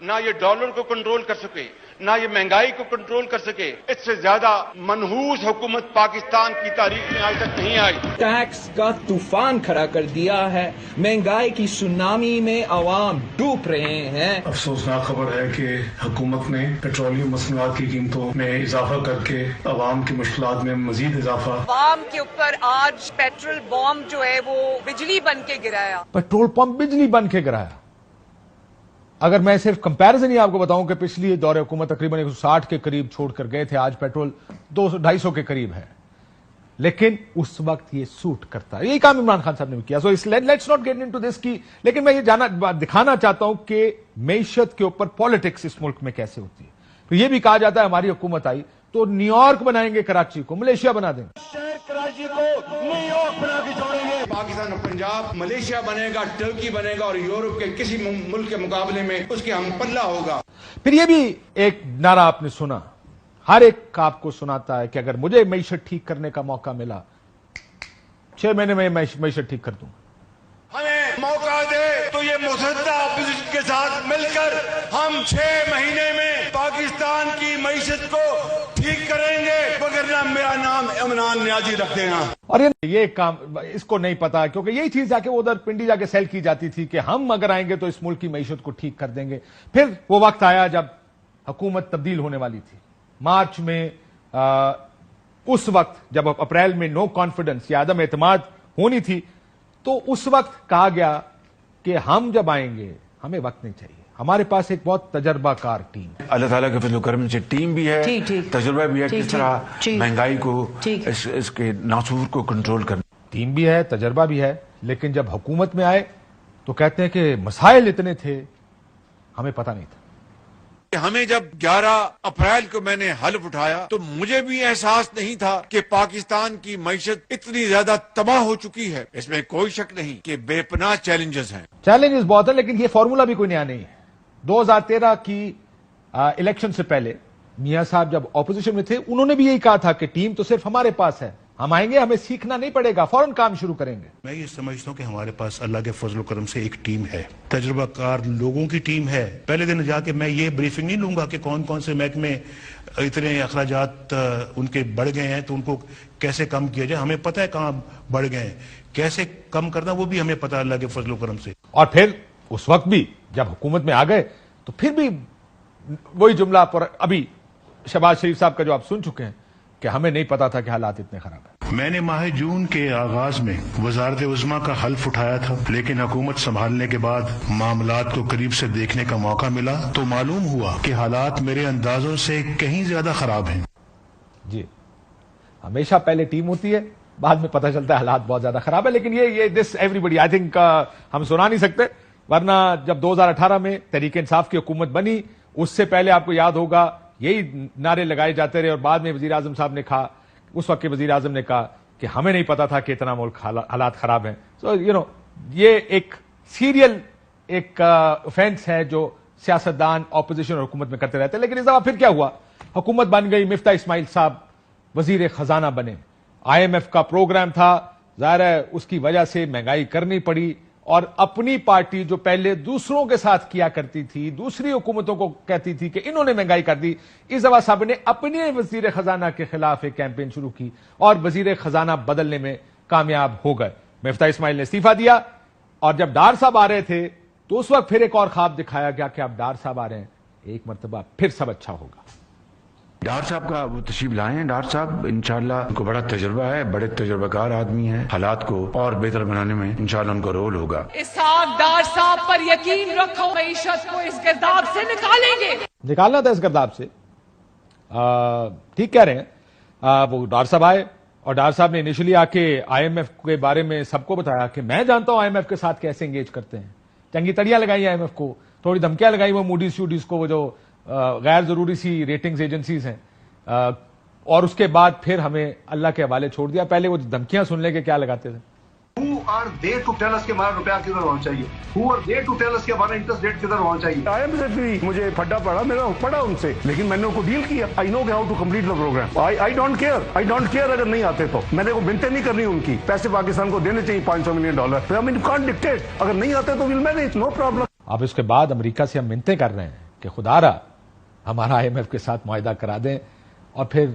نہ یہ ڈالر کو کنٹرول کر سکے، نہ یہ مہنگائی کو کنٹرول کر سکے، اس سے زیادہ منحوس حکومت پاکستان کی تاریخ میں آج تک نہیں آئی۔ ٹیکس کا طوفان کھڑا کر دیا ہے، مہنگائی کی سونامی میں عوام ڈوب رہے ہیں۔ افسوسناک خبر ہے کہ حکومت نے پیٹرولیم مصنوعات کی قیمتوں میں اضافہ کر کے عوام کی مشکلات میں مزید اضافہ۔ عوام کے اوپر آج پیٹرول بم جو ہے وہ بجلی بن کے گرایا، پیٹرول پمپ بجلی بن کے گرایا۔ اگر میں صرف کمپیرزن ہی آپ کو بتاؤں کہ پچھلی دور حکومت تقریباً 160 کے قریب چھوڑ کر گئے تھے، آج پیٹرول 200-250 کے قریب ہے، لیکن اس وقت یہ سوٹ کرتا ہے۔ یہی کام عمران خان صاحب نے بھی کیا۔ So let's not get into this کی، لیکن میں یہ دکھانا چاہتا ہوں کہ معیشت کے اوپر پالیٹکس اس ملک میں کیسے ہوتی ہے۔ پھر یہ بھی کہا جاتا ہے ہماری حکومت آئی تو نیو یارک بنائیں گے، کراچی کو ملیشیا بنا دیں گے، شہر کراچی کو نیو یارک بنا کے چھوڑیں گے۔ پاکستان اور پنجاب ملیشیا بنے گا، ٹرکی بنے گا، اور یورپ کے کسی ملک کے مقابلے میں اس کے ہم پلہ ہوگا۔ پھر یہ بھی ایک نعرہ آپ نے سنا، ہر ایک آپ کو سناتا ہے کہ اگر مجھے معیشت ٹھیک کرنے کا موقع ملا 6 مہینے میں معیشت ٹھیک کر دوں گا۔ ہمیں موقع دے تو یہ مسدہ اپوزیشن کے ساتھ مل کر ہم 6 مہینے میں پاکستان کی معیشت کو ٹھیک کریں گے، وگرنہ میرا نام عمران نیازی رکھ دینا۔ اور یہ کام اس کو نہیں پتا، کیونکہ یہی چیز جا کے ادھر پنڈی جا کے سیل کی جاتی تھی کہ ہم اگر آئیں گے تو اس ملک کی معیشت کو ٹھیک کر دیں گے۔ پھر وہ وقت آیا جب حکومت تبدیل ہونے والی تھی، مارچ میں اس وقت جب اپریل میں نو کانفیڈنس یا عدم اعتماد ہونی تھی، تو اس وقت کہا گیا کہ ہم جب آئیں گے ہمیں وقت نہیں چاہیے، ہمارے پاس ایک بہت تجربہ کار ٹیم ہے۔ اللہ تعالیٰ کے فضل و کرم سے ٹیم بھی ہے، تجربہ بھی ہے، کس طرح مہنگائی کو اس کے ناسور کو کنٹرول کرنا۔ ٹیم بھی ہے، تجربہ بھی ہے، لیکن جب حکومت میں آئے تو کہتے ہیں کہ مسائل اتنے تھے ہمیں پتہ نہیں تھا۔ ہمیں جب 11 اپریل کو میں نے حلف اٹھایا تو مجھے بھی احساس نہیں تھا کہ پاکستان کی معیشت اتنی زیادہ تباہ ہو چکی ہے۔ اس میں کوئی شک نہیں کہ بے پناہ چیلنجز ہیں، چیلنجز بہت ہیں، لیکن یہ فارمولا بھی کوئی نیا نہیں ہے۔ 2013 کی الیکشن سے پہلے میاں صاحب جب اپوزیشن میں تھے انہوں نے بھی یہی کہا تھا کہ ٹیم تو صرف ہمارے پاس ہے، ہم آئیں گے ہمیں سیکھنا نہیں پڑے گا، فوراً کام شروع کریں گے۔ میں یہ سمجھتا ہوں کہ ہمارے پاس اللہ کے فضل و کرم سے ایک ٹیم ہے، تجربہ کار لوگوں کی ٹیم ہے۔ پہلے دن جا کے میں یہ بریفنگ نہیں لوں گا کہ کون کون سے محکمے اتنے اخراجات ان کے بڑھ گئے ہیں تو ان کو کیسے کم کیا جائے۔ ہمیں پتہ ہے کہاں بڑھ گئے ہیں، کیسے کم کرنا وہ بھی ہمیں پتہ ہے اللہ کے فضل و کرم سے۔ اور پھر اس وقت بھی جب حکومت میں آ گئے تو پھر بھی وہی جملہ پر ابھی شہباز شریف صاحب کا جو آپ سن چکے ہیں کہ ہمیں نہیں پتا تھا کہ حالات اتنے خراب ہیں۔ میں نے ماہ جون کے آغاز میں وزارت عظمیٰ کا حلف اٹھایا تھا، لیکن حکومت سنبھالنے کے بعد معاملات کو قریب سے دیکھنے کا موقع ملا تو معلوم ہوا کہ حالات میرے اندازوں سے کہیں زیادہ خراب ہیں۔ جی ہمیشہ پہلے ٹیم ہوتی ہے، بعد میں پتہ چلتا ہے حالات بہت زیادہ خراب ہے، لیکن یہ this every body I think ہم سنا نہیں سکتے، ورنہ جب 2018 میں تحریک انصاف کی حکومت بنی اس سے پہلے آپ کو یاد ہوگا یہی نعرے لگائے جاتے رہے، اور بعد میں وزیر اعظم صاحب نے کہا، اس وقت کے وزیر اعظم نے کہا کہ ہمیں نہیں پتا تھا کہ اتنا ملک حالات خراب ہیں۔ سو یہ ایک سیریل ایک اوفینس ہے جو سیاستدان اپوزیشن اور حکومت میں کرتے رہتے ہیں۔ لیکن اس دفعہ پھر کیا ہوا، حکومت بن گئی، مفتاح اسماعیل صاحب وزیر خزانہ بنے، IMF کا پروگرام تھا، ظاہر ہے اس کی وجہ سے مہنگائی کرنی پڑی، اور اپنی پارٹی جو پہلے دوسروں کے ساتھ کیا کرتی تھی، دوسری حکومتوں کو کہتی تھی کہ انہوں نے مہنگائی کر دی، اس دفعہ صاحب نے اپنے وزیر خزانہ کے خلاف ایک کیمپین شروع کی اور وزیر خزانہ بدلنے میں کامیاب ہو گئے۔ مفتاح اسماعیل نے استعفیٰ دیا، اور جب ڈار صاحب آ رہے تھے تو اس وقت پھر ایک اور خواب دکھایا گیا کہ اب ڈار صاحب آ رہے ہیں، ایک مرتبہ پھر سب اچھا ہوگا۔ ڈار صاحب کا وہ تشریف لائے ہیں، ڈار صاحب انشاءاللہ ان کو بڑا تجربہ ہے، بڑے تجربہ کار آدمی ہیں، حالات کو اور بہتر بنانے میں انشاءاللہ ان کا رول ہوگا۔ اسحاق ڈار صاحب پر یقین رکھو، معیشت کو اس گرداب سے نکالیں گے۔ نکالنا تھا اس گرداب سے، ٹھیک کہہ رہے ہیں۔ وہ ڈار صاحب آئے اور ڈار صاحب نے انیشلی آ کے IMF کے بارے میں سب کو بتایا کہ میں جانتا ہوں IMF کے ساتھ کیسے انگیج کرتے ہیں، چنگی تڑیاں لگائی IMF کو، تھوڑی دھمکیاں لگائی وہ موڈیز شوڈیز کو، وہ جو غیر ضروری سی ریٹنگز ایجنسیز ہیں، اور اس کے بعد پھر ہمیں اللہ کے حوالے چھوڑ دیا۔ پہلے وہ دھمکیاں سن لے کے کیا لگاتے تھے۔ Who are they to tell us کہ ہمارا روپیہ کدھر ہونا چاہیے؟ Who are they to tell us کہ ہمارا انٹرسٹ ریٹ کدھر ہونا چاہیے؟ IMF سے بھی مجھے پھڈا پڑا، میرا پڑا ان سے، لیکن میں نے ان کو ڈیل کیا۔ I know how to complete the program. I don't care اگر نہیں آتے تو میں نے کو بنتے نہیں کرنی ان کی، پیسے پاکستان کو دینے چاہیے $500 million. I mean you can't dictate، اگر نہیں آتے تو we'll manage, no problem۔ اب اس کے بعد امریکہ سے ہم منتیں کر رہے ہیں کہ خدارا ہمارا IMF کے ساتھ معاہدہ کرا دیں, اور پھر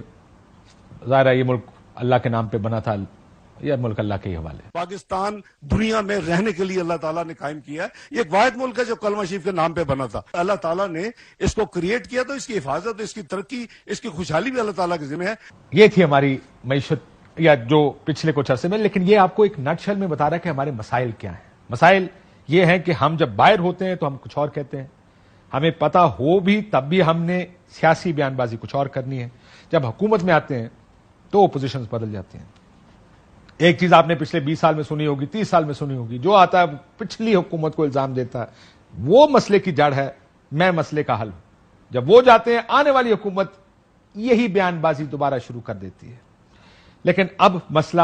ظاہر ہے یہ ملک اللہ کے نام پہ بنا تھا, یہ ملک اللہ کے ہی حوالے. پاکستان دنیا میں رہنے کے لیے اللہ تعالیٰ نے قائم کیا ہے. یہ ایک واحد ملک ہے جو کلمہ شریف کے نام پہ بنا تھا. اللہ تعالیٰ نے اس کو کریٹ کیا, تو اس کی حفاظت, اس کی ترقی, اس کی خوشحالی بھی اللہ تعالیٰ کے ذمہ ہے. یہ تھی ہماری معیشت یا جو پچھلے کچھ عرصے میں, لیکن یہ آپ کو ایک نٹ شیل میں بتا رہا ہے کہ ہمارے مسائل کیا ہیں. مسائل یہ ہیں کہ ہم جب باہر ہوتے ہیں تو ہم کچھ اور کہتے ہیں, ہمیں پتا ہو بھی تب بھی ہم نے سیاسی بیان بازی کچھ اور کرنی ہے. جب حکومت میں آتے ہیں تو پوزیشنز بدل جاتی ہیں. ایک چیز آپ نے پچھلے 20 سال میں سنی ہوگی, 30 سال میں سنی ہوگی, جو آتا ہے پچھلی حکومت کو الزام دیتا ہے, وہ مسئلے کی جڑ ہے, میں مسئلے کا حل. جب وہ جاتے ہیں آنے والی حکومت یہی بیان بازی دوبارہ شروع کر دیتی ہے. لیکن اب مسئلہ,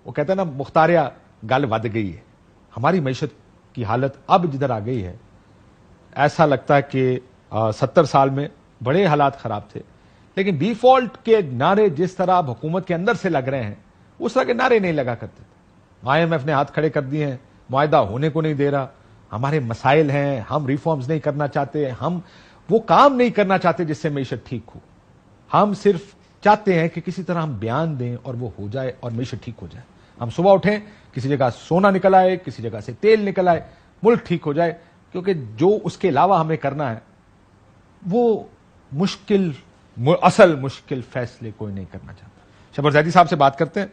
وہ کہتے ہیں نا مختاریا گل ود گئی ہے. ہماری معیشت کی حالت اب جدھر آ گئی ہے, ایسا لگتا ہے کہ 70 سال میں بڑے حالات خراب تھے, لیکن ڈیفالٹ کے نعرے جس طرح اب حکومت کے اندر سے لگ رہے ہیں اس طرح کے نعرے نہیں لگا کرتے تھے. IMF نے ہاتھ کھڑے کر دیے ہیں, معاہدہ ہونے کو نہیں دے رہا. ہمارے مسائل ہیں, ہم ریفارمز نہیں کرنا چاہتے, ہم وہ کام نہیں کرنا چاہتے جس سے معیشت ٹھیک ہو. ہم صرف چاہتے ہیں کہ کسی طرح ہم بیان دیں اور وہ ہو جائے اور معیشت ٹھیک ہو جائے. ہم صبح اٹھیں, کسی جگہ سونا نکل آئے, کسی جگہ سے تیل نکل آئے, ملک ٹھیک ہو جائے, کیونکہ جو اس کے علاوہ ہمیں کرنا ہے وہ مشکل, اصل مشکل فیصلے کوئی نہیں کرنا چاہتا. شبر زیدی صاحب سے بات کرتے ہیں,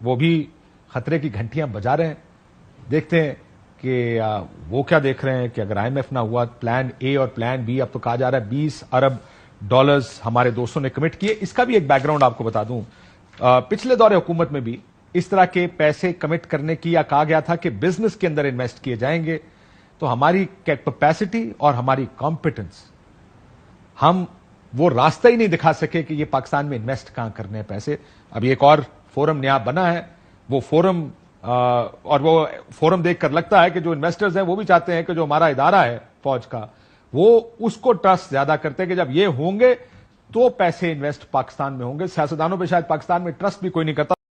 وہ بھی خطرے کی گھنٹیاں بجا رہے ہیں. دیکھتے ہیں کہ وہ کیا دیکھ رہے ہیں کہ اگر IMF نہ ہوا, پلان A اور پلان B, اب تو کہا جا رہا ہے $20 ارب ہمارے دوستوں نے کمٹ کیے. اس کا بھی ایک بیک گراؤنڈ آپ کو بتا دوں, پچھلے دور حکومت میں بھی اس طرح کے پیسے کمٹ کرنے کی یا کہا گیا تھا کہ بزنس کے اندر انویسٹ کیے جائیں گے, تو ہماری کیپیسٹی اور ہماری کمپیٹنس, ہم وہ راستہ ہی نہیں دکھا سکے کہ یہ پاکستان میں انویسٹ کہاں کرنے ہیں پیسے. ابھی ایک اور فورم نیا بنا ہے, وہ فورم اور وہ فورم دیکھ کر لگتا ہے کہ جو انویسٹرز ہیں وہ بھی چاہتے ہیں کہ جو ہمارا ادارہ ہے فوج کا, وہ اس کو ٹرسٹ زیادہ کرتے ہیں کہ جب یہ ہوں گے تو پیسے انویسٹ پاکستان میں ہوں گے. سیاستدانوں پہ شاید پاکستان میں ٹرسٹ بھی کوئی نہیں کرتا.